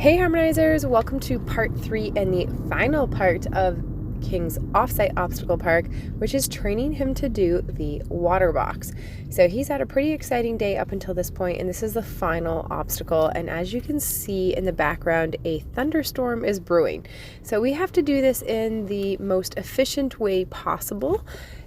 Hey Harmonizers, welcome to part 3 and the final part of King's offsite obstacle park, which is training him to do the water box. So he's had a pretty exciting day up until this point, and this is the final obstacle. And as you can see in the background, a thunderstorm is brewing. So we have to do this in the most efficient way possible.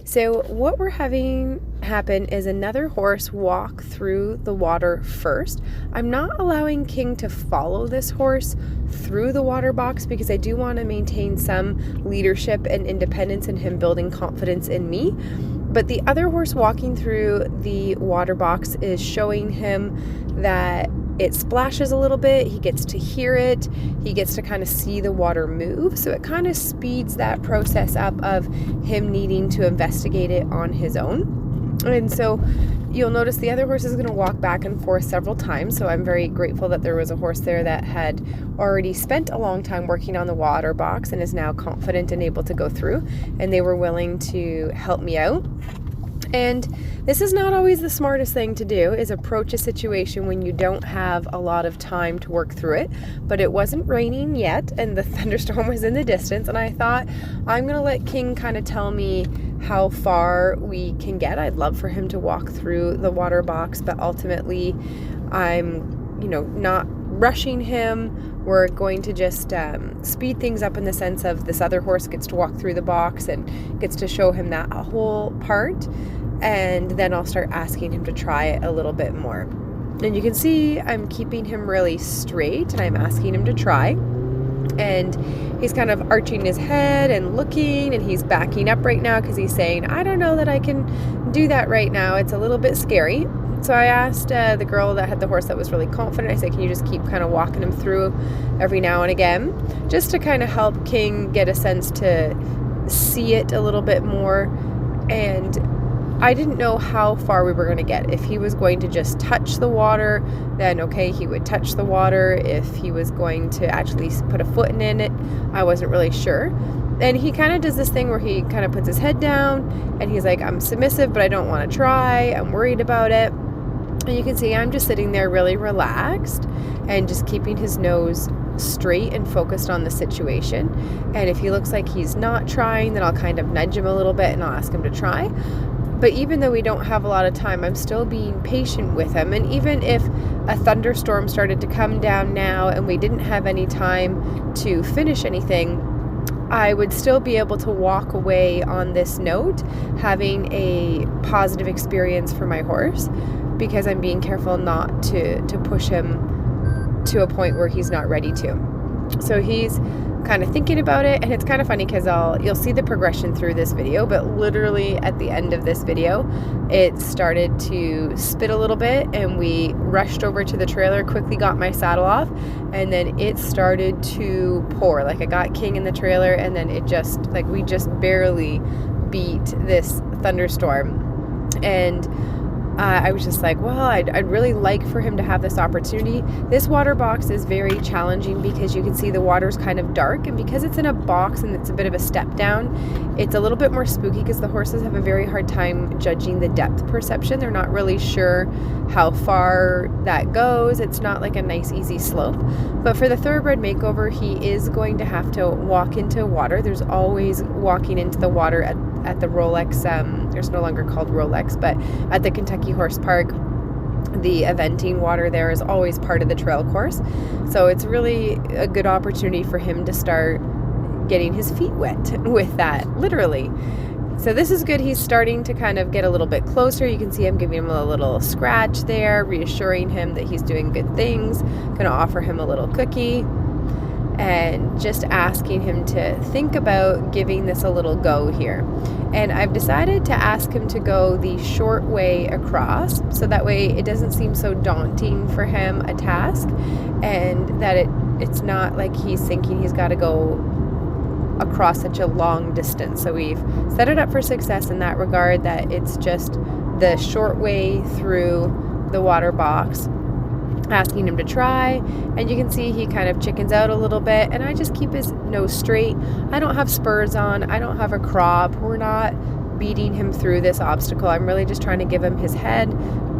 So what we're having happen is another horse walk through the water first. I'm not allowing King to follow this horse through the water box because I do want to maintain some leadership and independence in him building confidence in me. But the other horse walking through the water box is showing him that it splashes a little bit, he gets to hear it, he gets to kind of see the water move, so it kind of speeds that process up of him needing to investigate it on his own. And so you'll notice the other horse is going to walk back and forth several times, so I'm very grateful that there was a horse there that had already spent a long time working on the water box and is now confident and able to go through, and they were willing to help me out. And this is not always the smartest thing to do, is approach a situation when you don't have a lot of time to work through it. But it wasn't raining yet, and the thunderstorm was in the distance, and I thought, I'm going to let King kind of tell me how far we can get. I'd love for him to walk through the water box, but ultimately I'm, not rushing him. We're going to just speed things up in the sense of this other horse gets to walk through the box and gets to show him that whole part. And then I'll start asking him to try it a little bit more. And you can see I'm keeping him really straight and I'm asking him to try. And he's kind of arching his head and looking, and he's backing up right now because he's saying, I don't know that I can do that right now. It's a little bit scary. So I asked the girl that had the horse that was really confident, I said, can you just keep kind of walking him through every now and again, just to kind of help King get a sense to see it a little bit more. And I didn't know how far we were going to get. If he was going to just touch the water, then okay, he would touch the water. If he was going to actually put a foot in it, I wasn't really sure. And he kind of does this thing where he kind of puts his head down and he's like, I'm submissive, but I don't want to try. I'm worried about it. And you can see I'm just sitting there really relaxed and just keeping his nose straight and focused on the situation. And if he looks like he's not trying, then I'll kind of nudge him a little bit and I'll ask him to try. But even though we don't have a lot of time, I'm still being patient with him. And even if a thunderstorm started to come down now and we didn't have any time to finish anything, I would still be able to walk away on this note, having a positive experience for my horse, because I'm being careful not to push him to a point where he's not ready to. So he's kind of thinking about it, and it's kind of funny because you'll see the progression through this video, but literally at the end of this video it started to spit a little bit and we rushed over to the trailer, quickly got my saddle off, and then it started to pour. Like, I got King in the trailer and then it just, like, we just barely beat this thunderstorm. And I was just like, well, I'd really like for him to have this opportunity. This water box is very challenging because you can see the water's kind of dark, and because it's in a box and it's a bit of a step down, it's a little bit more spooky because the horses have a very hard time judging the depth perception. They're not really sure how far that goes. It's not like a nice easy slope. But for the Thoroughbred makeover, he is going to have to walk into water. There's always walking into the water at the Rolex, there's no longer called Rolex, but at the Kentucky Horse Park, the eventing water there is always part of the trail course. So it's really a good opportunity for him to start getting his feet wet with that, literally. So this is good. He's starting to kind of get a little bit closer. You can see I'm giving him a little scratch there, reassuring him that he's doing good things. Gonna offer him a little cookie, and just asking him to think about giving this a little go here. And I've decided to ask him to go the short way across, so that way it doesn't seem so daunting for him, a task, and that it's not like he's thinking he's got to go across such a long distance. So we've set it up for success in that regard, that it's just the short way through the water box, asking him to try. And you can see he kind of chickens out a little bit, and I just keep his nose straight. I don't have spurs on, I don't have a crop, we're not beating him through this obstacle. I'm really just trying to give him his head.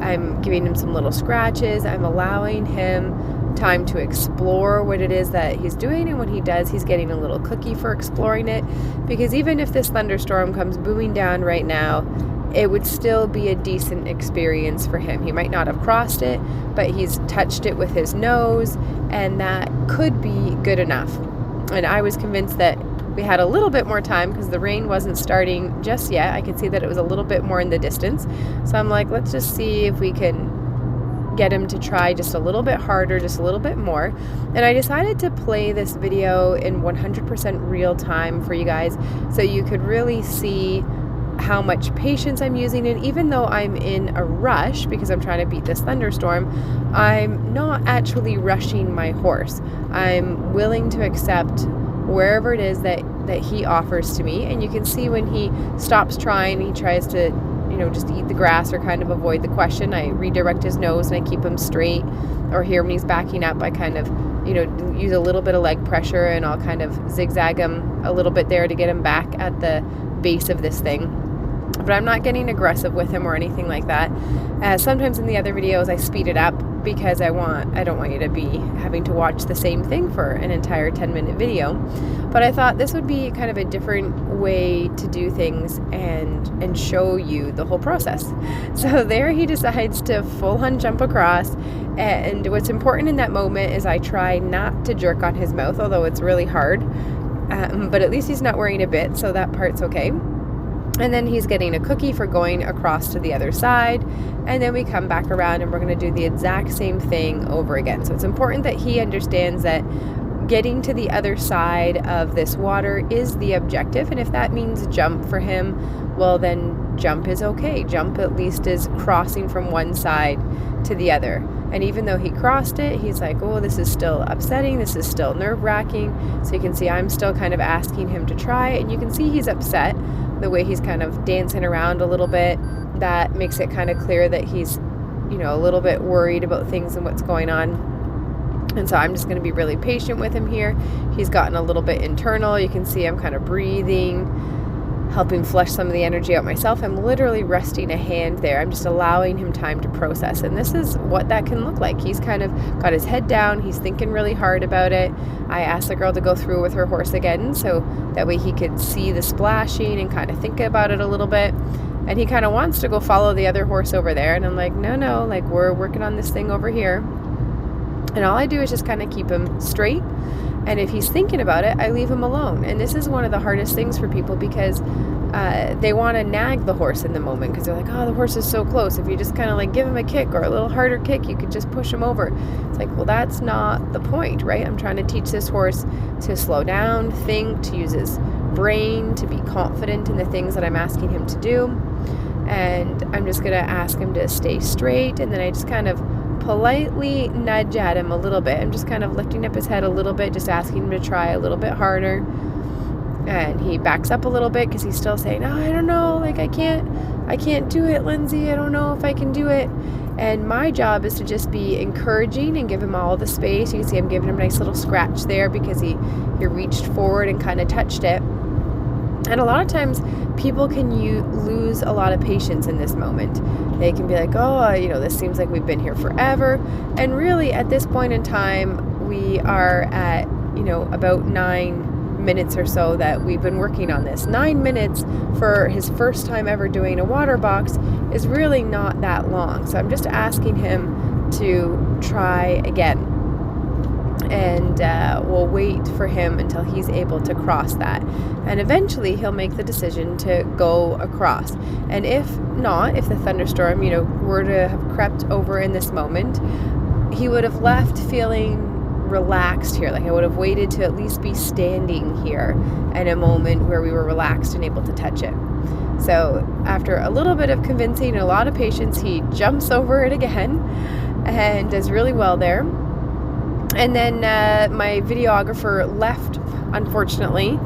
I'm giving him some little scratches. I'm allowing him time to explore what it is that he's doing, and when he does, he's getting a little cookie for exploring it, because even if this thunderstorm comes booming down right now, it would still be a decent experience for him. He might not have crossed it, but he's touched it with his nose, and that could be good enough. And I was convinced that we had a little bit more time because the rain wasn't starting just yet. I could see that it was a little bit more in the distance. So I'm like, let's just see if we can get him to try just a little bit harder, just a little bit more. And I decided to play this video in 100% real time for you guys, so you could really see how much patience I'm using. And even though I'm in a rush because I'm trying to beat this thunderstorm, I'm not actually rushing my horse. I'm willing to accept wherever it is that he offers to me. And you can see when he stops trying, he tries to just eat the grass or kind of avoid the question, I redirect his nose and I keep him straight. Or here when he's backing up, I kind of use a little bit of leg pressure, and I'll kind of zigzag him a little bit there to get him back at the base of this thing. But I'm not getting aggressive with him or anything like that. Sometimes in the other videos I speed it up because I don't want you to be having to watch the same thing for an entire 10-minute video. But I thought this would be kind of a different way to do things and show you the whole process. So there he decides to full-on jump across. And what's important in that moment is I try not to jerk on his mouth, although it's really hard. But at least he's not wearing a bit, so that part's okay. And then he's getting a cookie for going across to the other side. And then we come back around and we're going to do the exact same thing over again. So it's important that he understands that getting to the other side of this water is the objective. And if that means jump for him, well, then jump is okay. Jump at least is crossing from one side to the other. And even though he crossed it, he's like, oh, this is still upsetting. This is still nerve-wracking. So you can see I'm still kind of asking him to try. And you can see he's upset. The way he's kind of dancing around a little bit, that makes it kind of clear that he's, a little bit worried about things and what's going on. And so I'm just going to be really patient with him here. He's gotten a little bit internal. You can see I'm kind of breathing, helping flush some of the energy out myself. I'm literally resting a hand there. I'm just allowing him time to process. And this is what that can look like. He's kind of got his head down. He's thinking really hard about it. I asked the girl to go through with her horse again, so that way he could see the splashing and kind of think about it a little bit. And he kind of wants to go follow the other horse over there. And I'm like, no, like we're working on this thing over here. And all I do is just kind of keep him straight. And if he's thinking about it, I leave him alone. And this is one of the hardest things for people because they want to nag the horse in the moment because they're like, oh, the horse is so close. If you just kind of like give him a kick or a little harder kick, you could just push him over. It's like, well, that's not the point, right? I'm trying to teach this horse to slow down, think, to use his brain, to be confident in the things that I'm asking him to do. And I'm just going to ask him to stay straight. And then I just kind of politely nudge at him a little bit. I'm just kind of lifting up his head a little bit, just asking him to try a little bit harder. And he backs up a little bit because he's still saying, oh, I don't know, like I can't do it, Lindsay. I don't know if I can do it. And my job is to just be encouraging and give him all the space. You can see I'm giving him a nice little scratch there because he reached forward and kind of touched it. And a lot of times people can lose a lot of patience in this moment. They can be like, oh, this seems like we've been here forever. And really at this point in time, we are at, about 9 minutes or so that we've been working on this. 9 minutes for his first time ever doing a water box is really not that long. So I'm just asking him to try again. And we'll wait for him until he's able to cross that. And eventually he'll make the decision to go across. And if not, if the thunderstorm, were to have crept over in this moment, he would have left feeling relaxed here. Like I would have waited to at least be standing here in a moment where we were relaxed and able to touch it. So after a little bit of convincing and a lot of patience, he jumps over it again and does really well there. And then my videographer left, unfortunately,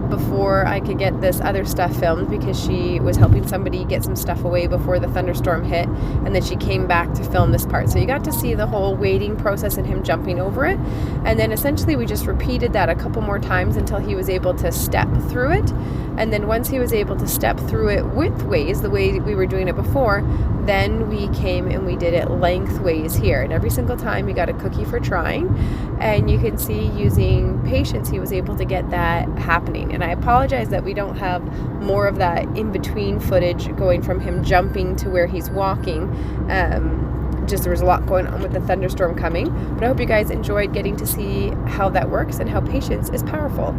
before I could get this other stuff filmed, because she was helping somebody get some stuff away before the thunderstorm hit, and then she came back to film this part. So you got to see the whole waiting process and him jumping over it, and then essentially we just repeated that a couple more times until he was able to step through it. And then once he was able to step through it widthways, the way we were doing it before, then we came and we did it lengthways here. And every single time you got a cookie for trying. And you can see, using patience, he was able to get that happening. And I apologize that we don't have more of that in-between footage going from him jumping to where he's walking. Just there was a lot going on with the thunderstorm coming. But I hope you guys enjoyed getting to see how that works and how patience is powerful.